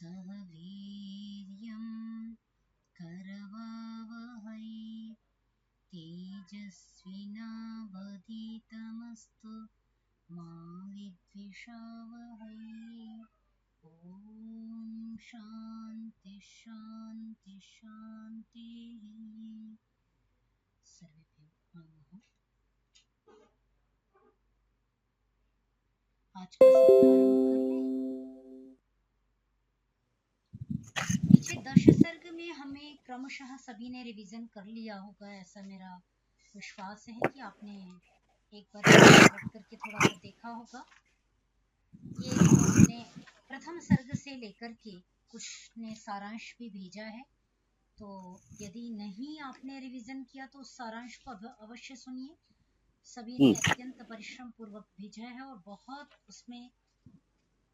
सह वीर्यं करवावहै तेजस्विनावधीतमस्तु मा विद्विषावहै। ॐ शान्ति शान्ति शान्तिः। सर्वेभ्यो नमः। आज का सत्र आरंभ कर लें। पीछे दश सर्ग में हमें क्रमशः सभी ने रिवीजन कर लिया होगा, ऐसा मेरा विश्वास है कि आपने एक बार रख करके थोड़ा सा देखा होगा। ये जो हमने प्रथम सर्ग से लेकर के कुछ ने सारांश भी भेजा है, तो यदि नहीं आपने रिवीजन किया तो उस सारांश को अवश्य सुनिए। सभी ने अत्यंत परिश्रम पूर्वक भेजा है और बहुत उसमें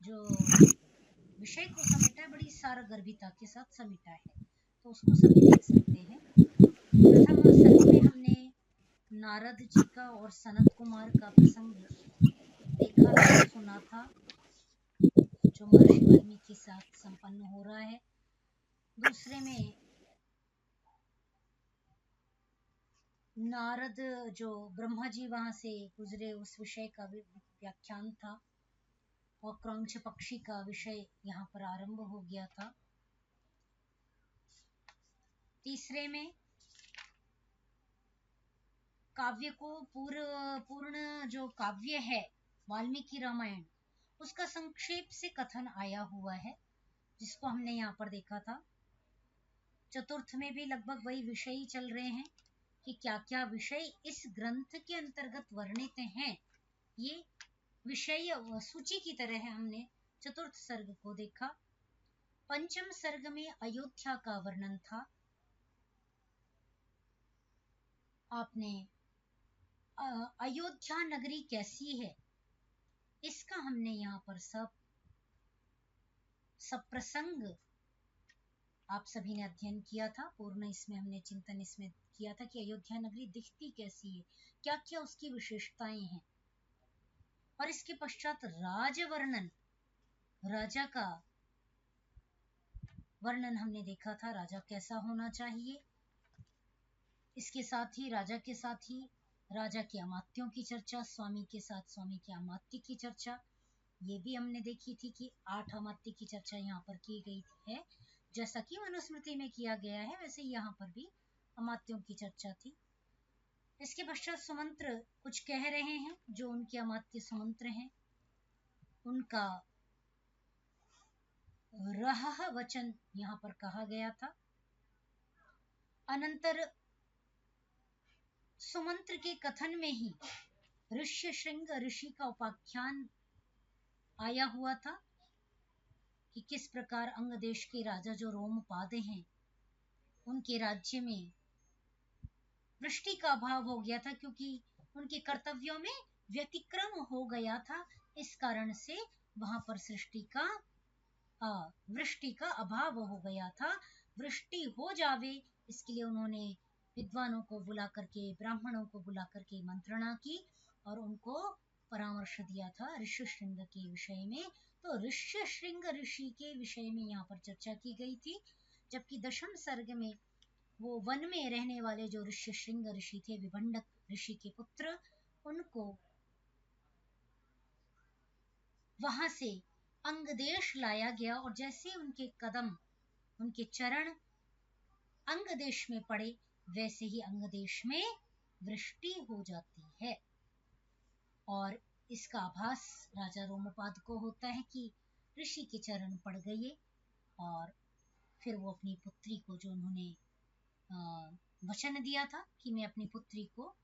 जो विषय को समेटा है बड़ी सारगर्भिता के साथ समेटा है, तो उसको सभी देख सकते हैं। प्रथम सर्ग में हमने नारद जी का और सनत कुमार का प्रसंग देखा था, सुना था, जो महर्षि वाल्मीकि के साथ संपन्न हो रहा है। दूसरे में नारद जो ब्रह्मा जी वहां से गुजरे उस विषय का व्याख्यान था, और क्रौंच पक्षी का विषय यहाँ पर आरंभ हो गया था। तीसरे में काव्य को पूर्ण जो काव्य है वाल्मीकि रामायण, उसका संक्षेप से कथन आया हुआ है, जिसको हमने यहाँ पर देखा था। चतुर्थ में भी लगभग वही विषय ही चल रहे हैं कि क्या क्या विषय इस ग्रंथ के अंतर्गत वर्णित हैं। ये विषय सूची की तरह है। हमने चतुर्थ सर्ग को देखा। पंचम सर्ग में अयोध्या का वर्णन था। आपने अयोध्या नगरी कैसी है इसका हमने यहाँ पर सब प्रसंग आप सभी ने अध्ययन किया था। पूर्ण इसमें हमने चिंतन इसमें किया था कि अयोध्या नगरी दिखती कैसी है, क्या क्या उसकी विशेषताएं हैं। और इसके पश्चात राजवर्णन, राजा का वर्णन हमने देखा था, राजा कैसा होना चाहिए। इसके साथ ही राजा के साथ ही राजा के अमात्यों की चर्चा, स्वामी के साथ स्वामी के अमात्य की चर्चा, ये भी हमने देखी थी कि 8 अमात्य की चर्चा यहाँ पर की गई है। जैसा कि मनुस्मृति में किया गया है वैसे ही यहाँ पर भी अमात्यों की चर्चा थी। इसके पश्चात सुमंत्र कुछ कह रहे हैं, जो उनके अमात्य सुमंत्र हैं उनका रह वचन यहाँ पर कहा गया था। अनंतर सुमंत्र के कथन में ही ऋष्यशृंग ऋषि का उपाख्यान आया हुआ था कि किस प्रकार अंग देश के राजा जो रोमपाद हैं, उनके राज्य में वृष्टि का अभाव हो गया था, क्योंकि उनके कर्तव्यों में व्यतिक्रम हो गया था। इस कारण से वहां पर वृष्टि का अभाव हो गया था। वृष्टि हो जावे इसके लिए उन्होंने विद्वानों को बुला करके, ब्राह्मणों को बुला करके मंत्रणा की और उनको परामर्श दिया था ऋष्यशृंग के विषय में। तो ऋष्यशृंग ऋषि के विषय में यहाँ पर चर्चा की गई थी। जबकि दशम सर्ग में वो वन में रहने वाले जो ऋष्यशृंग ऋषि थे, विभंडक ऋषि के पुत्र, उनको वहां से अंगदेश लाया गया और जैसे उनके कदम, उनके चरण अंगदेश में पड़े, वैसे ही अंगदेश में वृष्टि हो जाती है। और इसका आभास राजा रोमपाद को होता है कि ऋषि के चरण पड़ गए। और फिर वो अपनी पुत्री को, जो उन्होंने वचन दिया था कि मैं अपनी पुत्री को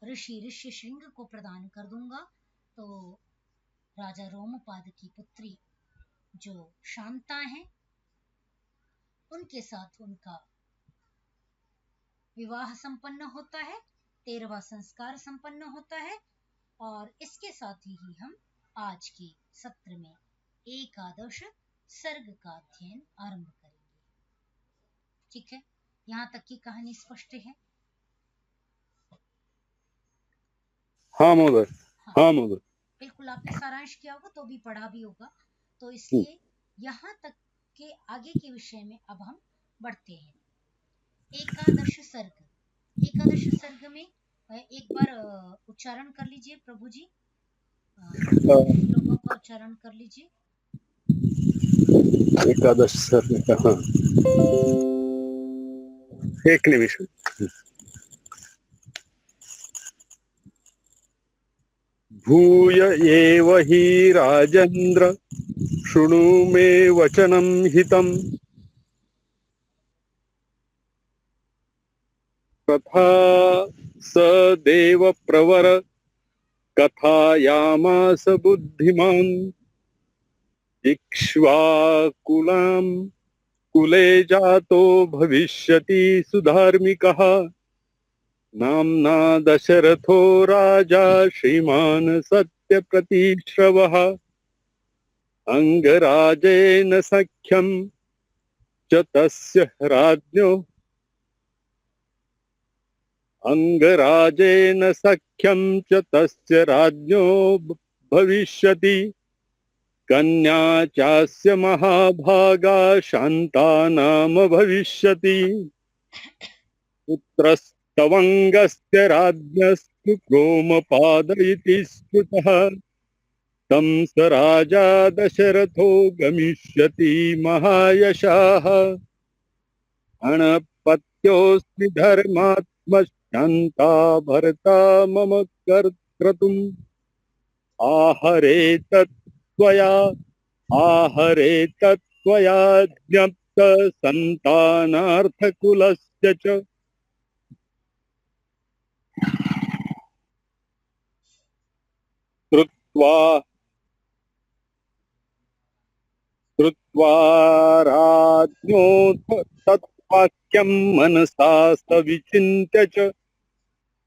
ऋष्यशृंग को प्रदान कर दूंगा, तो राजा रोमपाद की पुत्री जो शांता है, उनके साथ उनका विवाह संपन्न होता है, 13वां संस्कार संपन्न होता है। और इसके साथ ही हम आज के सत्र में एकादश सर्ग का अध्ययन आरंभ करेंगे। ठीक है, यहाँ तक की कहानी स्पष्ट है? हाँ महोदय, हाँ महोदय। बिल्कुल, आपने सारांश किया होगा तो भी पढ़ा भी होगा, तो इसलिए यहाँ तक के आगे के विषय में अब हम बढ़ते हैं। एकादश सर्ग। एकादश सर्ग में एक बार उच्चारण कर लीजिए प्रभु जी, श्लोकों का उच्चारण कर लीजिए। एकादश सर्ग का, हाँ, एक निमिष। भूय एव हि राजेन्द्र शृणु मे वचनं हितं तथा स देव प्रवर कथायामास बुद्धिमान् इक्ष्वाकुलां कुले जातो भविष्यति सुधार्मिकः नाम्ना दशरथो राजा श्रीमान् सत्यप्रतिश्रवः अंगराजेन सख्यं च तस्य राज्ञो अंगराजेन सख्यं च तस्य राज्ञो भविष्यति कन्या चास्य महाभागा शान्ता नाम भविष्यति पुत्रस्तवङ्गस्य राज्ञस्तु गोमपाद इति स्मृतः तं स राजा दशरथो गमिष्यति महायशः अनपत्योऽस्मि धर्मात्मशान्ता भर्ता मम कर्तृम् आहरे तत्त्वया ज्ञप्त सन्तानार्थकुलस्य च श्रुत्वा राज्ञो तत्वाक्यं मनसा सविचिन्त्य च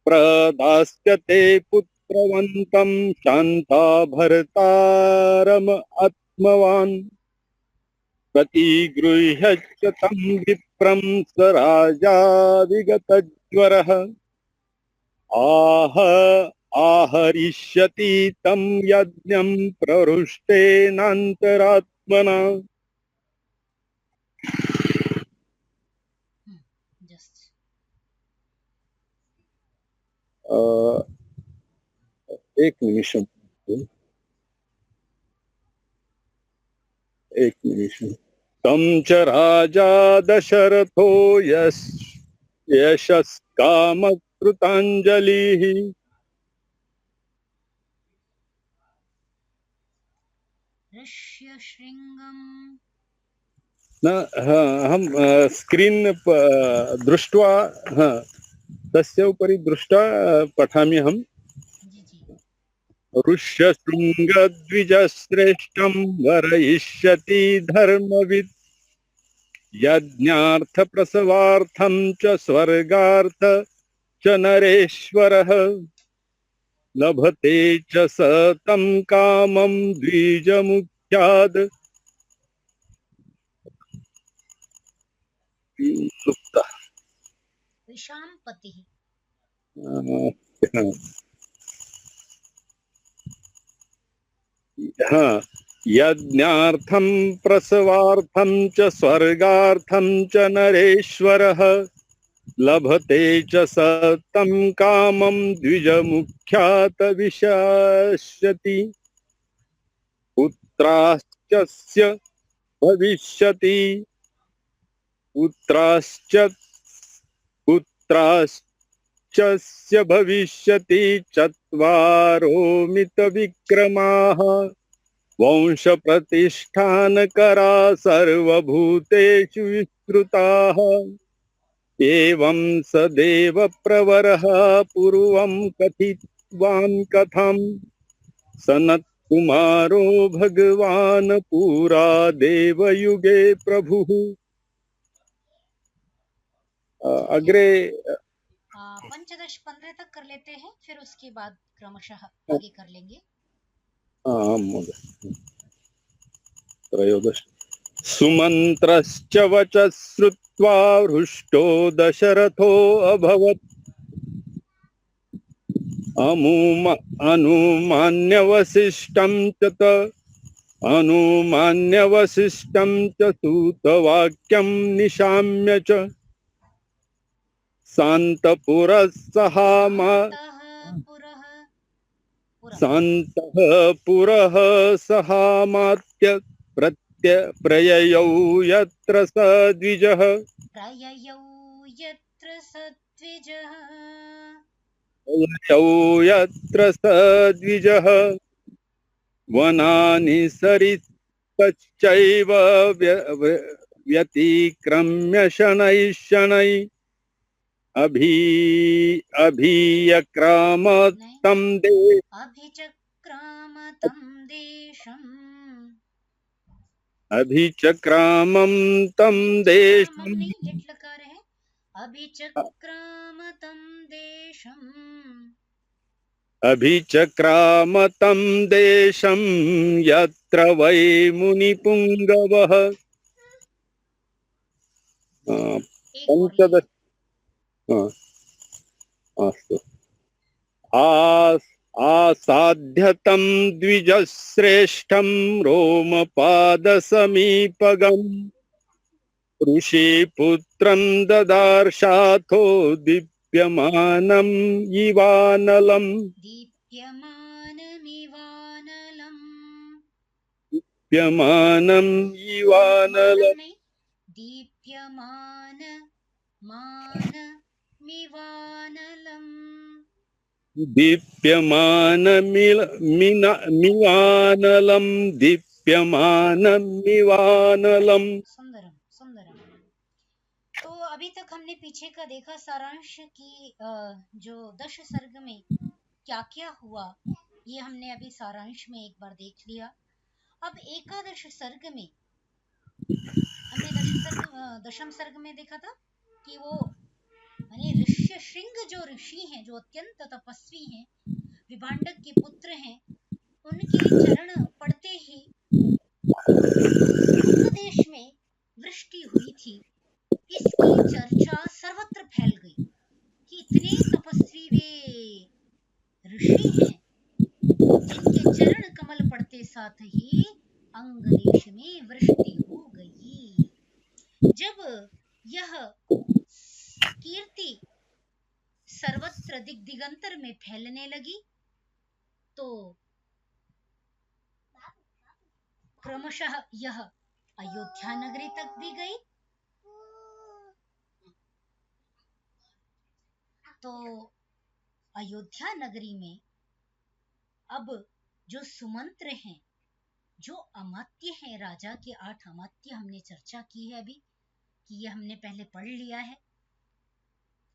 प्रदास्यते पुत्रवन्तं शान्ता भर्तारम् आत्मवान् प्रतिगृह्य च तं विप्रं स राजा विगतज्वरः आहरिष्यति तं यज्ञं प्रहृष्टेनान्तरात्मना। जस्ट एक निमिषम् तं च राजा दशरथो यशस्कामकृताञ्जलिः ऋष्यशृङ्गम् न अहं स्क्रीन् दृष्ट्वा तस्य उपरि दृष्ट्वा पठामि अहम्। जी जी ऋष्यशृङ्गद्विजश्रेष्ठं वरयिष्यति धर्मवित् यज्ञार्थप्रसवार्थं च स्वर्गार्थ च नरेश्वरः लभते च स तं कामं द्विजमुख्याद् सुप्तः विशाम्पतिः। यज्ञार्थं प्रसवार्थं च स्वर्गार्थं च नरेश्वरः लभते च स तं कामं द्विजमुख्यात् विशस्यति पुत्राश्च भविष्यति पुत्राश्च भविष्यति चत्वारो मितविक्रमाः वंशप्रतिष्ठानकरा सर्वभूतेषु विस्तृताः एवं स देवप्रवरः पूर्वं कथितवान् कथं सनत्कुमारो भगवान् पुरा देवयुगे प्रभुः। अग्रे 15 तक कर लेते हैं, फिर उसके बाद क्रमशः आगे कर लेंगे। त्रयोदश सुमन्त्रश्च वचः श्रुत्वा हृष्टो दशरथो अभवत् अनुमान्य वसिष्ठं च अनुमान्य वसिष्ठं च सूतवाक्यं निशाम्य च शान्तपुरः सहामा शान्तः पुरः पुरः शान्तः पुरः सहामात्य प्रययौ यत्र स द्विजः प्रययौ यत्र सद्विजः प्रययौ यत्र स द्विजः वनानि सरितश्चैव व्यतिक्रम्य शनैः शनैः अभियक्राम नहीं तं दे अभिचक्राम तं देशम् अभिचक्रामं तं अभिचक्रामं देशम् नहीं लिट लकार है अभिचक्राम तं देशम् अभिचक्राम तं देशं यत्र वै मुनिपुङ्गवः एक और ले पञ्चदश अस्तु आसाध्यतं द्विजश्रेष्ठं रोमपादसमीपगम् ऋषिपुत्रं ददार्शाथो दीप्यमानम् इवानलम् दीप्यमानमिवानलम् दीप्यमानम् मानम इवानलम् नहीं दीप्यमान मानमिवानलम् दीप्यमानमिवानलम् दीप्यमानमिवानलम् सुंदरम सुंदरम। तो अभी तक हमने पीछे का देखा सारांश कि जो दश सर्ग में क्या क्या हुआ, ये हमने अभी सारांश में एक बार देख लिया। अब एकादश सर्ग में हमने दशम सर्ग में देखा था कि वो यानी ऋष्य शृंग जो ऋषि हैं, जो अत्यंत तपस्वी हैं, विभांडक के पुत्र हैं, उनके चरण पड़ते ही अंग देश में वृष्टि हुई थी। इसकी चर्चा सर्वत्र फैल गई कि इतने तपस्वी वे ऋषि हैं जिनके चरण कमल पड़ते साथ ही अंग देश में वृष्टि हो गई। जब यह कीर्ति सर्वत्र दिगंतर में फैलने लगी तो क्रमशः यह अयोध्या नगरी तक भी गई। तो अयोध्या नगरी में अब जो सुमंत्र हैं, जो अमात्य हैं, राजा के 8 अमात्य हमने चर्चा की है अभी कि ये हमने पहले पढ़ लिया है।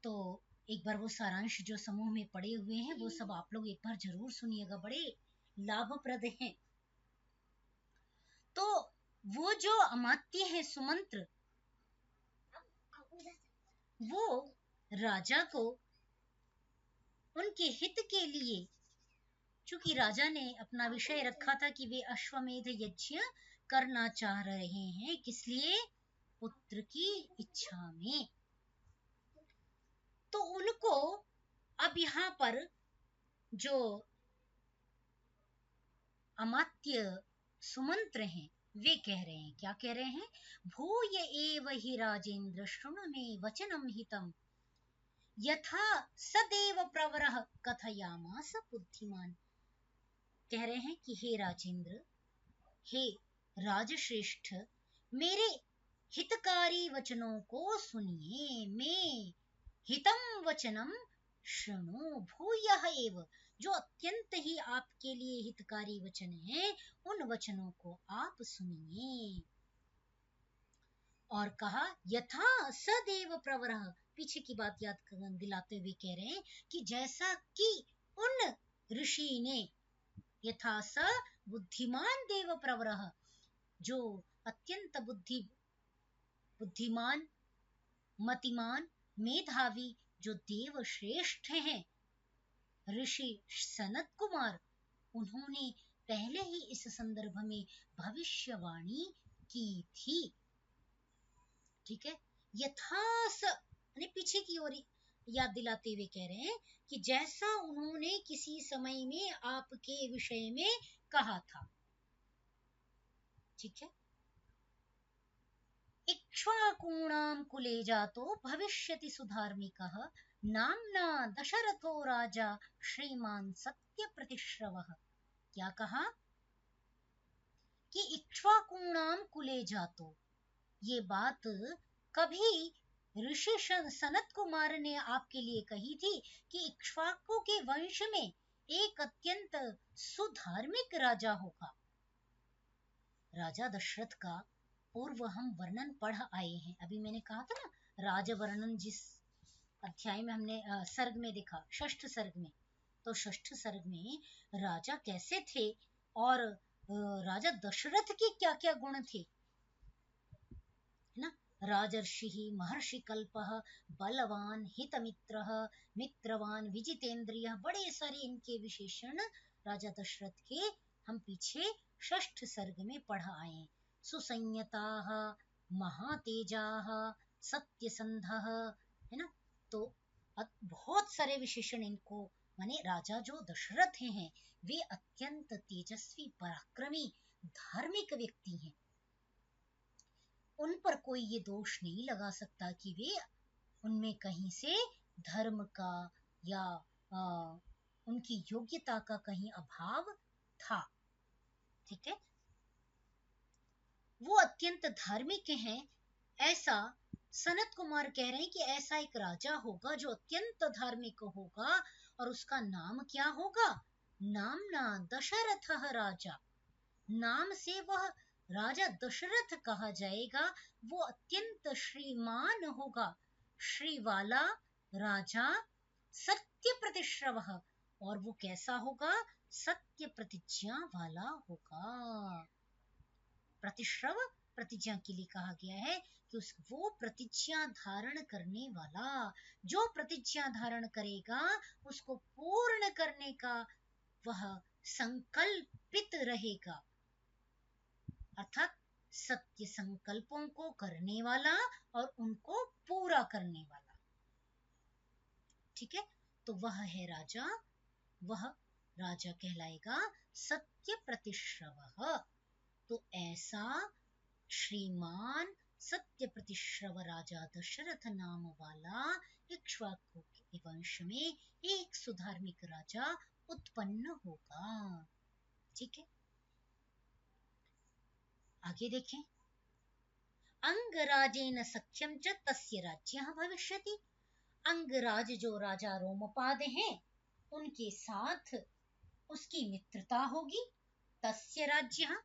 तो एक बार वो सारांश जो समूह में पढ़े हुए हैं वो सब आप लोग एक बार जरूर सुनिएगा, बड़े लाभप्रद हैं। तो वो जो अमात्य है सुमंत्र, वो राजा को उनके हित के लिए, चूंकि राजा ने अपना विषय रखा था कि वे अश्वमेध यज्ञ करना चाह रहे हैं, किस लिए? पुत्र की इच्छा में। तो उनको अब यहाँ पर जो अमात्य सुमंत्र हैं वे कह रहे हैं, क्या कह रहे हैं? भूय एव हि राजेंद्र शृणु मे वचनम हितम यथा सदेव प्रवरः कथयामास बुद्धिमान। कह रहे हैं कि हे राजेंद्र, हे राजश्रेष्ठ, मेरे हितकारी वचनों को सुनिए। मैं हितम वचनम शृणु भूयः एव, जो अत्यंत ही आपके लिए हितकारी वचन है, उन वचनों को आप सुनिए। और कहा यथा सदेव प्रवरः, पीछे की बात याद दिलाते हुए कह रहे हैं कि जैसा कि उन ऋषि ने, यथा स बुद्धिमान देव प्रवरः, जो अत्यंत बुद्धिमान, मतिमान, मेधावी, जो देव श्रेष्ठ हैं, ऋषि सनत कुमार, उन्होंने पहले ही इस संदर्भ में भविष्यवाणी की थी। ठीक है, यथास पीछे की ओर याद दिलाते हुए कह रहे हैं कि जैसा उन्होंने किसी समय में आपके विषय में कहा था। ठीक है। इक्ष्वाकूणां कुले जातो भविष्यति सुधार्मिकः नाम्ना दशरथो राजा श्रीमान सत्य प्रतिश्रवः। क्या कहा कि इक्ष्वाकूणां कुले जातो, ये बात कभी ऋषि सनत कुमार ने आपके लिए कही थी कि इक्ष्वाकु के वंश में एक अत्यंत सुधार्मिक राजा होगा। राजा दशरथ का पूर्व हम वर्णन पढ़ आए हैं। अभी मैंने कहा था ना, राज वर्णन जिस अध्याय में हमने सर्ग में देखा, षष्ठ सर्ग में, तो षष्ठ सर्ग में राजा कैसे थे और राजा दशरथ के क्या क्या गुण थे, है ना। राजर्षिः महर्षिकल्पः बलवान हितमित्रः मित्रवान विजितेंद्रियः, बड़े सारे इनके विशेषण राजा दशरथ के हम पीछे षष्ठ सर्ग में पढ़ आए। सुसंयताः महातेजाः सत्यसंधः, है ना। तो बहुत सारे विशेषण इनको, माने राजा जो दशरथ हैं वे अत्यंत तेजस्वी पराक्रमी धार्मिक व्यक्ति हैं। उन पर कोई ये दोष नहीं लगा सकता कि वे, उनमें कहीं से धर्म का या उनकी योग्यता का कहीं अभाव था। ठीक है, वो अत्यंत धार्मिक हैं, ऐसा सनत कुमार कह रहे हैं कि ऐसा एक राजा होगा जो अत्यंत धार्मिक होगा और उसका नाम क्या होगा, नामना दशरथः राजा, नाम से वह राजा दशरथ कहा जाएगा। वो अत्यंत श्रीमान होगा, श्री वाला राजा, सत्य प्रतिश्रवः, और वो कैसा होगा, सत्य प्रतिज्ञा वाला होगा। प्रतिश्रव प्रतिज्ञा के लिए कहा गया है कि वो प्रतिज्ञा धारण करने वाला, जो प्रतिज्ञा धारण करेगा उसको पूर्ण करने का वह संकल्पित रहेगा, अर्थात सत्य संकल्पों को करने वाला और उनको पूरा करने वाला। ठीक है, तो वह है राजा, वह राजा कहलाएगा सत्य प्रतिश्रवः। तो ऐसा श्रीमान सत्य प्रतिश्रव राजा दशरथ नाम वाला इक्ष्वाकु के वंश में एक सुधार्मिक राजा उत्पन्न होगा। ठीक है, आगे देखें। अंगराजेन सख्यम च तस्य राज्यः भविष्यति। अंगराज जो राजा रोमपाद हैं उनके साथ उसकी मित्रता होगी। तस्य राज्यः,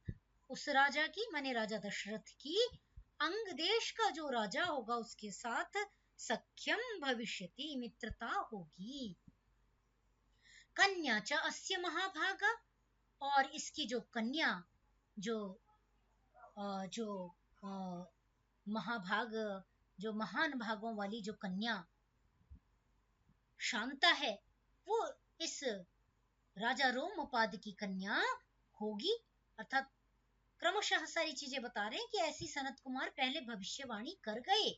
उस राजा की, माने राजा दशरथ की, अंग देश का जो राजा होगा उसके साथ सख्यम भविष्यति, मित्रता होगी। कन्या च अस्य महाभागा, और इसकी जो कन्या, जो महाभाग, जो महान भागों वाली जो कन्या शांता है, वो इस राजा रोमपाद की कन्या होगी। अर्थात क्रमशः सारी चीजें बता रहे हैं कि ऐसी सनत कुमार पहले भविष्यवाणी कर गए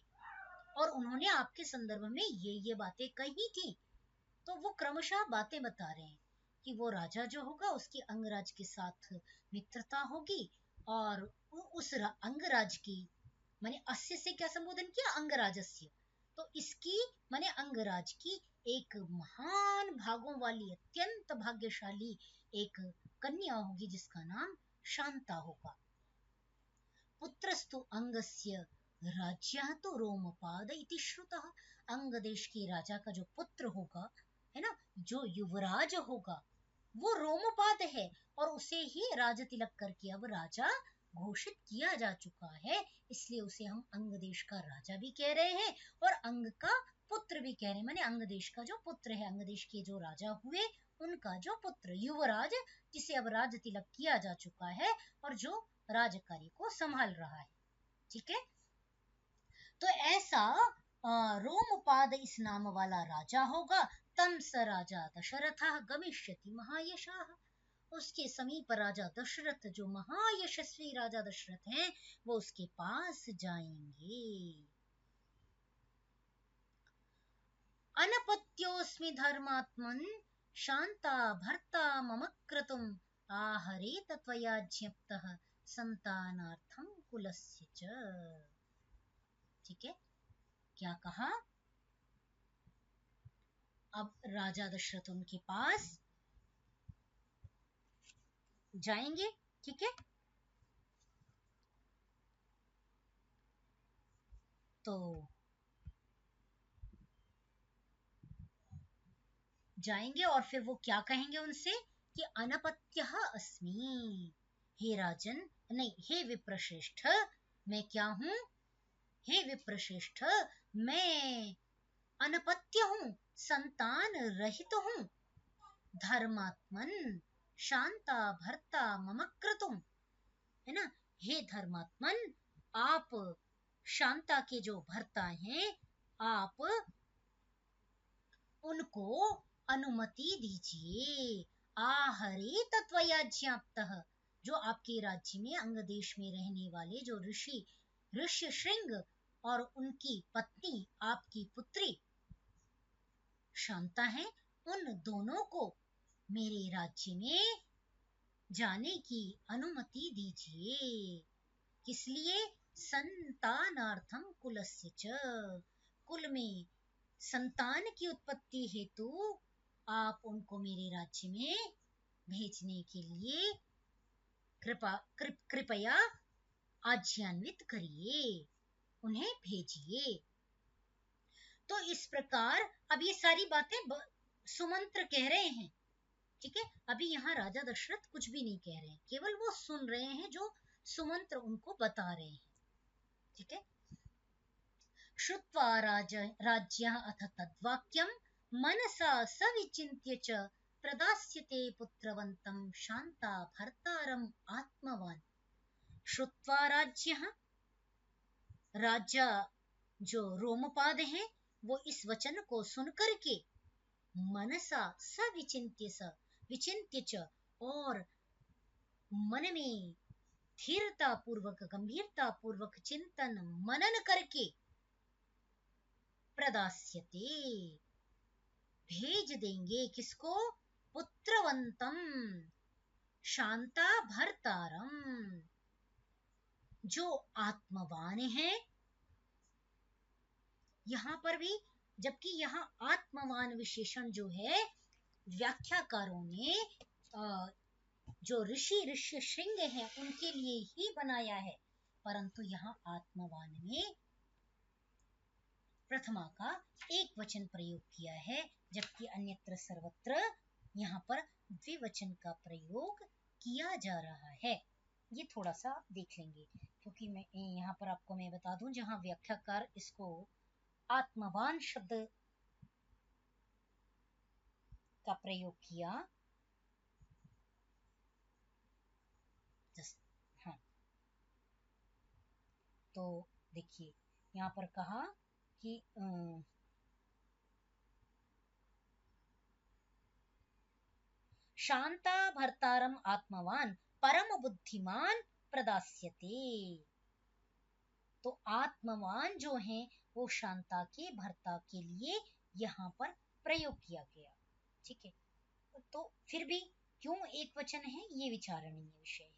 और उन्होंने आपके संदर्भ में ये बातें कही थी। तो वो क्रमशः बातें बता रहे हैं कि वो राजा जो होगा उसकी अंगराज के साथ मित्रता होगी, और उस अंगराज की, माने अस्य से क्या संबोधन किया, अंगराजस्य, तो इसकी माने अंगराज की एक महान भागों वाली अत्यंत भाग्यशाली एक कन्या होगी जिसका नाम शांता होगा। पुत्रस्तु अंगस्य राज्यः तो रोमपाद इति श्रुतः। अंग देश के राजा का जो पुत्र होगा, है ना, जो युवराज होगा, वो रोमपाद है और उसे ही राज तिलक करके अब राजा घोषित किया जा चुका है, इसलिए उसे हम अंग देश का राजा भी कह रहे हैं और अंग का पुत्र भी कह रहे हैं। माने अंग देश का जो पुत्र है, अंग देश के जो राजा हुए उनका जो पुत्र युवराज, जिसे अब राज तिलक किया जा चुका है और जो राजकार्य को संभाल रहा है। ठीक है, तो ऐसा रोमपाद इस नाम वाला राजा होगा। तम स राजा दशरथः गमिष्यति महायशः, उसके समीप राजा दशरथ, जो महायशस्वी राजा दशरथ हैं, वो उसके पास जाएंगे। अनपत्योस्मि धर्मात्मन शांता भर्ता मम क्रतुम आहरेत त्वया ज्ञप्तः संतानार्थम कुलस्य च। ठीक है, क्या कहा? अब राजा दशरथ उनके पास जाएंगे। ठीक है, तो जाएंगे और फिर वो क्या कहेंगे उनसे कि अनपत्यः अस्मि, हे राजन, नहीं, हे विप्रश्रेष्ठ, मैं क्या हूं? हे विप्रश्रेष्ठ, मैं अनपत्य हूं, संतान रहित हूं, धर्मात्मन शांता भर्ता मम क्रतुम, है ना। हे धर्मात्मन, आप शांता के जो भर्ता हैं, आप उनको अनुमति दीजिए। आहरे तत्वया ज्ञाप्तः, जो आपके राज्य में अंग देश में रहने वाले जो ऋषि ऋष्यशृंग और उनकी पत्नी आपकी पुत्री शांता है, उन दोनों को मेरे राज्य में जाने की अनुमति दीजिए। किस लिए? संतानार्थम कुलस्य च, कुल में संतान की उत्पत्ति हेतु आप उनको मेरे राज्य में भेजने के लिए कृपया आज्ञान्वित करिए, उन्हें भेजिए। तो इस प्रकार अब ये सारी बातें सुमंत्र कह रहे हैं। ठीक है, अभी यहाँ राजा दशरथ कुछ भी नहीं कह रहे हैं, केवल वो सुन रहे हैं जो सुमंत्र उनको बता रहे हैं। ठीक है, श्रुत्वा राज्ञः अथ तद्वाक्यं मनसा सविचिन्त्य च प्रदास्यते पुत्रवन्तं शान्ता भर्तारम् आत्मवान्। श्रुत्वा राज्ञः, राजा जो रोमपाद हैं, वो इस वचन को सुनकर के मनसा विचिन्त्य च, और मन में धीरता पूर्वक गंभीरता पूर्वक चिंतन मनन करके प्रदास्यते, भेज देंगे, किसको? पुत्रवंतम शांता भर्तारम, जो आत्मवान है। यहां पर भी, जबकि यहाँ आत्मवान विशेषण जो है व्याख्याकारों ने जो ऋषि श्रृंग हैं उनके लिए ही बनाया है, परंतु यहाँ आत्मवान में प्रथमा का एक वचन प्रयोग किया है, जबकि अन्यत्र सर्वत्र यहाँ पर द्विवचन का प्रयोग किया जा रहा है। ये थोड़ा सा देख लेंगे, क्योंकि मैं यहाँ पर आपको मैं बता दूं, जहाँ व्याख्याकार इसको आत्मवान शब्द का प्रयोग किया, हाँ, तो देखिए यहाँ पर कहा कि शांता भर्तारम आत्मवान परम बुद्धिमान प्रदास्यते। तो आत्मवान जो हैं वो शांता के भर्ता के लिए यहाँ पर प्रयोग किया गया। ठीक है, तो फिर भी क्यों एक वचन है, ये विचारणीय विषय है।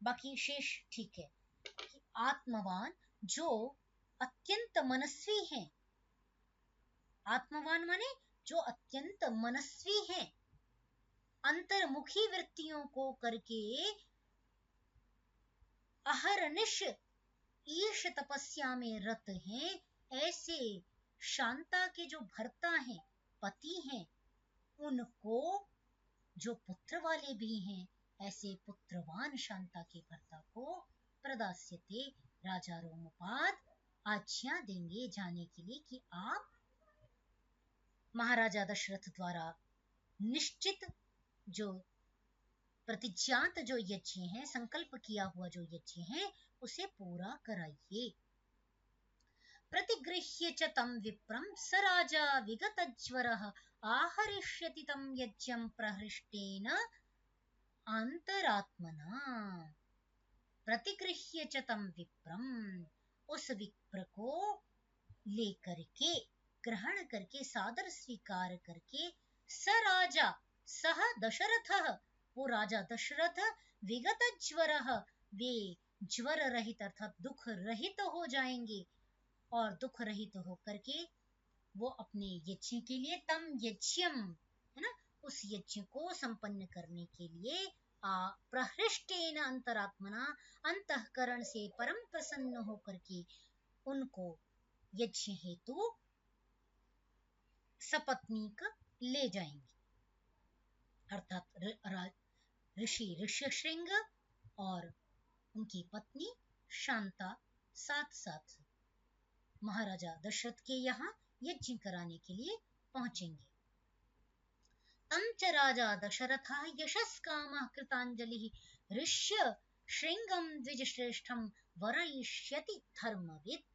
बाकी शेष ठीक है कि आत्मवान जो अत्यंत मनस्वी हैं, आत्मवान माने जो अत्यंत मनस्वी हैं, अंतर्मुखी वृत्तियों को करके अहरनिश ईश तपस्या में रत हैं, ऐसे शांता के जो भर्ता हैं, पति हैं, उनको जो पुत्र वाले भी हैं, ऐसे पुत्रवान शांता के भर्ता को प्रदास्यते, राजा रोमपाद आज्ञा देंगे जाने के लिए कि आप महाराजा दशरथ द्वारा निश्चित जो प्रतिज्ञात जो यज्ञ है, संकल्प किया हुआ जो यज्ञ है, उसे पूरा कराइए। प्रतिगृह्य च तं विप्रं स राजा विगतज्वरः आहरिष्यति तं यज्ञं प्रहृष्टेन अंतरात्मना। प्रतिगृह्य च तं विप्रं, उस विप्र को लेकर के, ग्रहण करके, सादर स्वीकार करके, स राजा, सह दशरथः, वो राजा दशरथ विगत ज्वरः, वे ज्वर रहित अर्थात दुख रहित हो जाएंगे, और दुख रहित होकर के वो अपने यज्ञ के लिए तम यज्ञम, है ना, उस यज्ञ को संपन्न करने के लिए प्रहृष्टेन अंतरात्मना, अंतःकरण से परम प्रसन्न होकर के उनको यज्ञ हेतु सपत्नीक ले जाएंगे, अर्थात ऋषि ऋष्यशृंग और उनकी पत्नी शांता साथ साथ महाराजा दशरथ के यहाँ यज्ञ कराने के लिए पहुंचेंगे। तम च राजा दशरथः यशस्कामः कृतांजलिः ऋष्य श्रृंगम द्विजश्रेष्ठम वरयिष्यति धर्मवित्।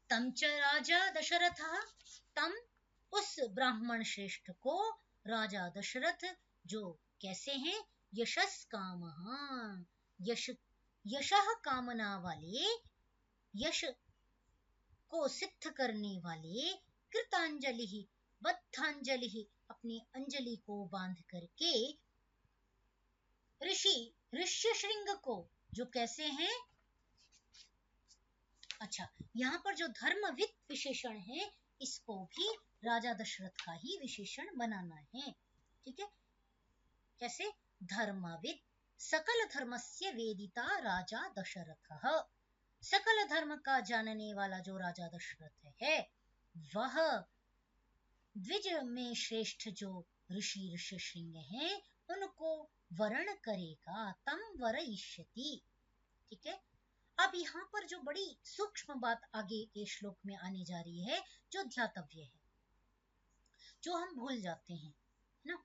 तम च राजा दशरथः, तम उस ब्राह्मण श्रेष्ठ को राजा दशरथ जो कैसे हैं, यशस्कामः, यशः कामना वाले, यश को सिद्ध करने वाले, कृतांजलि बद्धांजलि अपनी अंजलि को बांध करके, ऋष्यशृंग को जो कैसे हैं, अच्छा यहाँ पर जो धर्मविद विशेषण है इसको भी राजा दशरथ का ही विशेषण बनाना है, ठीक है। कैसे, धर्मविद सकल धर्मस्य वेदिता राजा दशरथः, सकल धर्म का जानने वाला जो राजा दशरथ है वह द्विज में श्रेष्ठ जो ऋषि ऋष्यशृंग हैं उनको वरण करेगा, तम वरयिष्यति, ठीक है। अब यहाँ पर जो बड़ी सूक्ष्म बात आगे के श्लोक में आने जा रही है, जो ध्यातव्य है, जो हम भूल जाते हैं ना,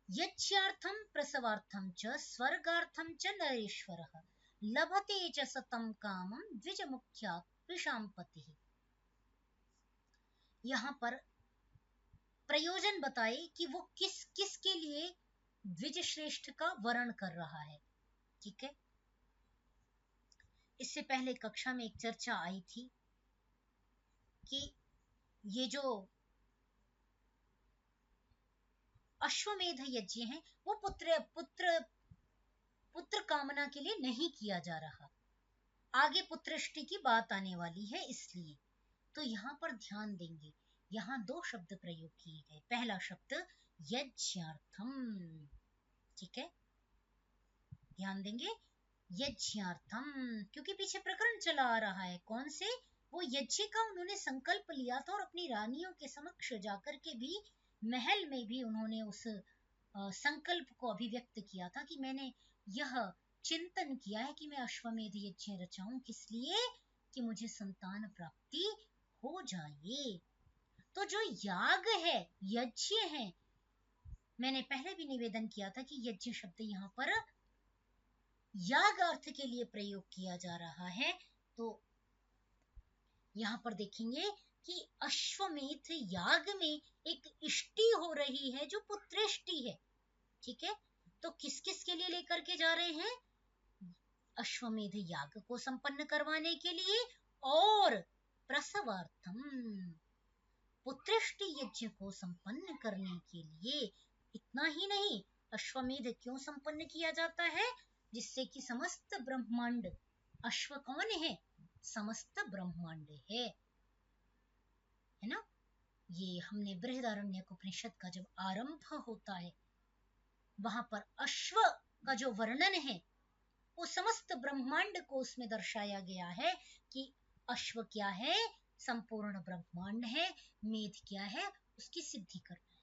यज्ञार्थम प्रसवार्थम च स्वर्गार्थम च नरेश्वरः लभते च सतम कामम द्विज मुख्यात् विषाम पतिः। यहाँ पर प्रयोजन बताए कि वो किस किस के लिए द्विज श्रेष्ठ का वर्ण कर रहा है, ठीक है। इससे पहले कक्षा में एक चर्चा आई थी कि ये जो अश्वमेध यज्ञ है वो पुत्र कामना के लिए नहीं किया जा रहा, आगे पुत्रष्टि की बात आने वाली है इसलिए। तो यहाँ पर ध्यान देंगे, यहाँ दो शब्द प्रयोग किए गए, पहला शब्द यज्ञार्थम, ठीक है, ध्यान देंगे यज्ञार्थम, क्योंकि पीछे प्रकरण चला आ रहा है, कौन से, वो यज्ञ का उन्होंने संकल्प लिया था और अपनी रानियों के समक्ष जाकर के भी महल में भी उन्होंने उस संकल्प को अभिव्यक्त किया था कि मैंने यह चिंतन किया है कि मैं अश्वमेध यज्ञ रचाऊं, किस लिए, कि मुझे संतान प्राप्ति हो जाए। तो जो याग है, यज्ञ है, मैंने पहले भी निवेदन किया था कि यज्ञ शब्द यहाँ पर याग अर्थ के लिए प्रयोग किया जा रहा है। तो यहाँ पर देखेंगे कि अश्वमेध याग में एक इष्टि हो रही है जो पुत्रेष्टि है, ठीक है। तो किस किस के लिए लेकर के जा रहे हैं, अश्वमेध याग को संपन्न करवाने के लिए और प्रसवार्थम पुत्रेष्टि यज्ञ को संपन्न करने के लिए। इतना ही नहीं, अश्वमेध क्यों संपन्न किया जाता है, जिससे कि समस्त ब्रह्मांड, अश्व कौन है, समस्त ब्रह्मांड है ना। ये हमने बृहदारण्यक उपनिषद का जब आरंभ होता है वहां पर अश्व का जो वर्णन है वो समस्त ब्रह्मांड को उसमें दर्शाया गया है कि अश्व क्या है, संपूर्ण ब्रह्मांड है, मेध क्या है, उसकी सिद्धि करना है,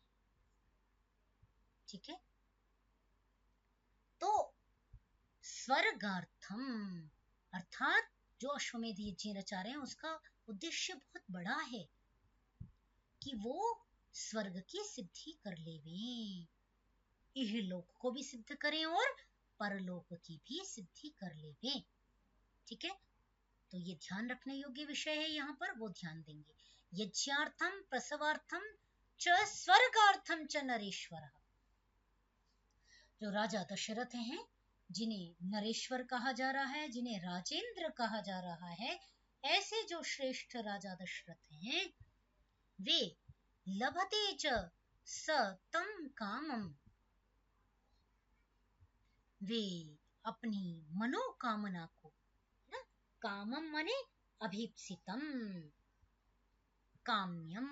ठीक है। तो स्वर्गार्थम अर्थात जो अश्वमेध यज्ञ रचा रहे हैं उसका उद्देश्य बहुत बड़ा है कि वो स्वर्ग की सिद्धि कर लेवें, इहलोक को भी सिद्ध करें और परलोक की भी सिद्धि कर लेवें, ठीक है। तो ये ध्यान रखने योग्य विषय है, यहाँ पर वो ध्यान देंगे। यज्ञार्थम प्रसवार्थम च स्वर्गार्थम च नरेश्वरः, जो राजा दशरथ हैं जिन्हें नरेश्वर कहा जा रहा है, जिन्हें राजेंद्र कहा जा रहा है, ऐसे जो श्रेष्ठ राजा दशरथ हैं वे लभते च स तम कामम, वे अपनी मनोकामना को, ना, कामम माने अभीप्सितम, काम्यम,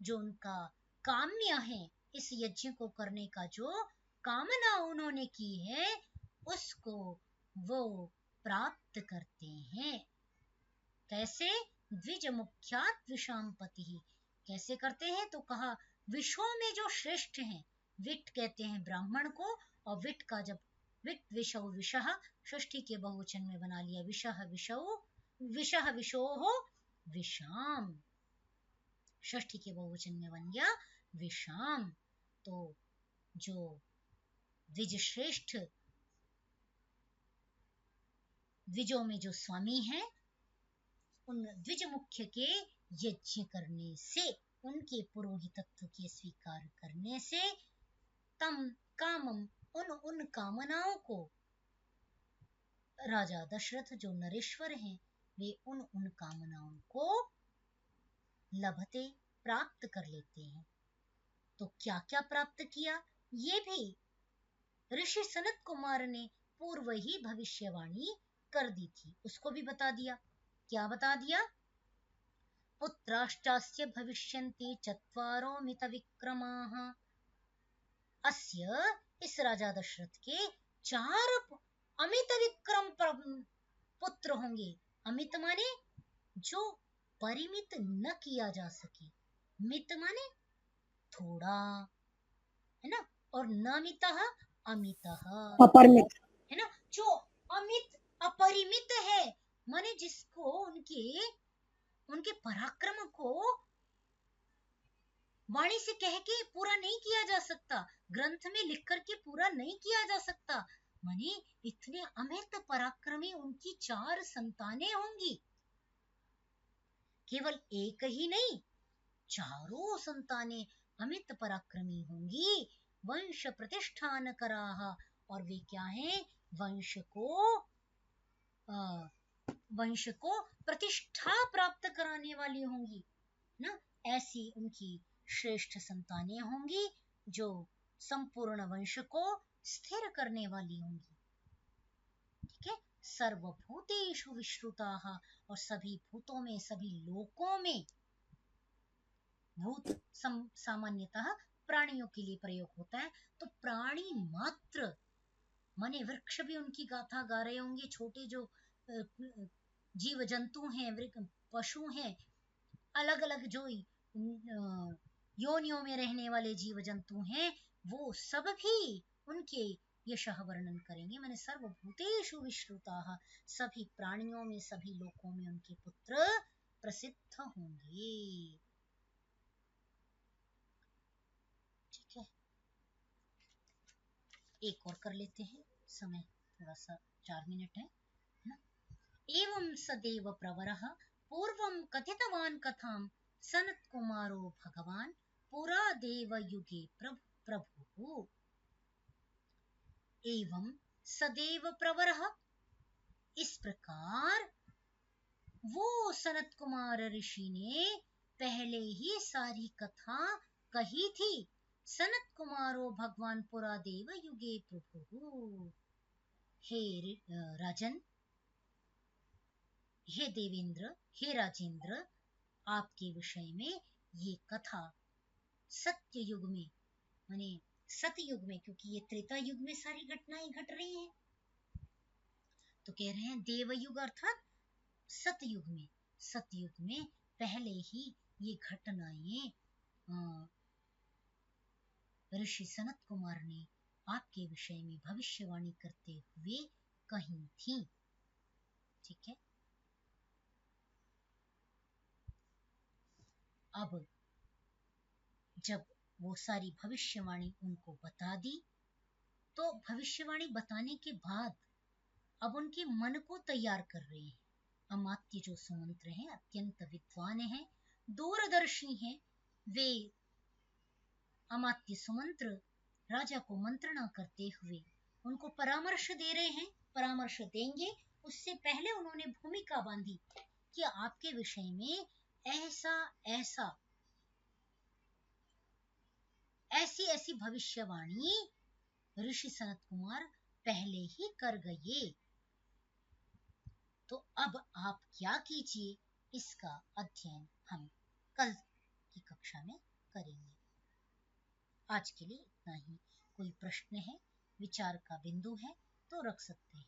जो उनका काम्य है, इस यज्ञ को करने का जो कामना उन्होंने की है, उसको वो प्राप्त करते हैं। कैसे? द्विज मुख्यात विषाम पति, कैसे करते हैं? तो कहा विषों में जो श्रेष्ठ हैं, विट कहते हैं ब्राह्मण को, और विट का जब विट विषौ विषः षष्ठी के बहुवचन में बना लिया, विषः विषौ विषः विषोः विषाम, षष्ठी के बहुवचन में बन गया विषाम। तो जो द्विज श्रेष्ठ, द्विजों में जो स्वामी हैं, उन द्विज मुख्य के यज्ञ करने से, उनके पुरोहितत्व के स्वीकार करने से, तम कामम, उन कामनाओं को, राजा दशरथ जो नरेश्वर हैं, वे उन कामनाओं को लभते, प्राप्त कर लेते हैं। तो क्या क्या प्राप्त किया, ये भी ऋषि सनत कुमार ने पूर्व ही भविष्यवाणी कर दी थी, उसको भी बता दिया। क्या बता दिया? पुत्राश्चास्य भविष्यन्ति चत्वारो मित विक्रमाः, अस्य, इस राजा दशरथ के 4 अमित विक्रम पुत्र होंगे। अमित माने जो परिमित न किया जा सके, मित माने थोड़ा, है ना, और नमितः अमितः, अपरिमित, है ना, जो अमित अपरिमित है, माने जिसको उनके पराक्रम को वाणी से कह के पूरा नहीं किया जा सकता, ग्रंथ में लिख करके पूरा नहीं किया जा सकता, माने इतने अमित पराक्रमी उनकी 4 संतानें होंगी। केवल एक ही नहीं, 4 संतानें अमित पराक्रमी होंगी। वंश प्रतिष्ठान कराह, और वे क्या हैं? वंश को प्रतिष्ठा प्राप्त कराने वाली होंगी ना, ऐसी उनकी श्रेष्ठ संतानें होंगी जो संपूर्ण वंश को स्थिर करने वाली होंगी। ठीक है, सर्वभूतेषु विश्रुताः, और सभी भूतों में, सभी लोकों में, भूत सामान्यतः प्राणियों के लिए प्रयोग होता है, तो प्राणी मात्र माने वृक्ष भी उनकी गाथा गा रहे होंगे, छोटे जो जीव जंतु हैं, पशु हैं, अलग अलग जो योनियों में रहने वाले जीव जंतु हैं, वो सब भी उनके यशः वर्णन करेंगे। मैंने सर्वभूतेषु विश्रुताः, सभी प्राणियों में, सभी लोकों में उनके पुत्र प्रसिद्ध होंगे। ठीक है, एक और कर लेते हैं, समय थोड़ा सा 4 मिनट है ना। एवं सदेव प्रवरः पूर्वं कथितवान् कथां सनत कुमारो भगवान पुरा देव युगे प्रभुः। एवं सदेव प्रवरः, इस प्रकार वो सनत कुमार ऋषि ने पहले ही सारी कथा कही थी। सनत कुमारो भगवान पुरा देव युगे प्रभुः, हे राजन, हे देवेंद्र, हे राजेंद्र, आपके विषय में ये कथा सत्य युग में, माने सतयुग में, क्योंकि ये त्रेता युग में सारी घटनाएं घट रही हैं, तो कह रहे हैं देवयुग अर्थात सतयुग में, सतयुग में पहले ही ये घटनाएं ऋषि सनत कुमार ने आपके विषय में भविष्यवाणी करते हुए कही थी। ठीक है, अब जब वो सारी भविष्यवाणी उनको बता दी, तो भविष्यवाणी बताने के बाद अब उनके मन को तैयार कर रहे हैं। अमात्य जो सुमंत्र हैं, अत्यंत विद्वान हैं, दूरदर्शी हैं, वे अमात्य सुमंत्र राजा को मंत्रणा करते हुए उनको परामर्श दे रहे हैं, परामर्श देंगे। उससे पहले उन्होंने भूमिका बांधी कि आपके विषय में ऐसा ऐसा ऐसी ऐसी भविष्यवाणी ऋषि सनत कुमार पहले ही कर गए। तो अब आप क्या कीजिए, इसका अध्ययन हम कल की कक्षा में करेंगे। आज के लिए इतना ही। कोई प्रश्न है, विचार का बिंदु है तो रख सकते हैं।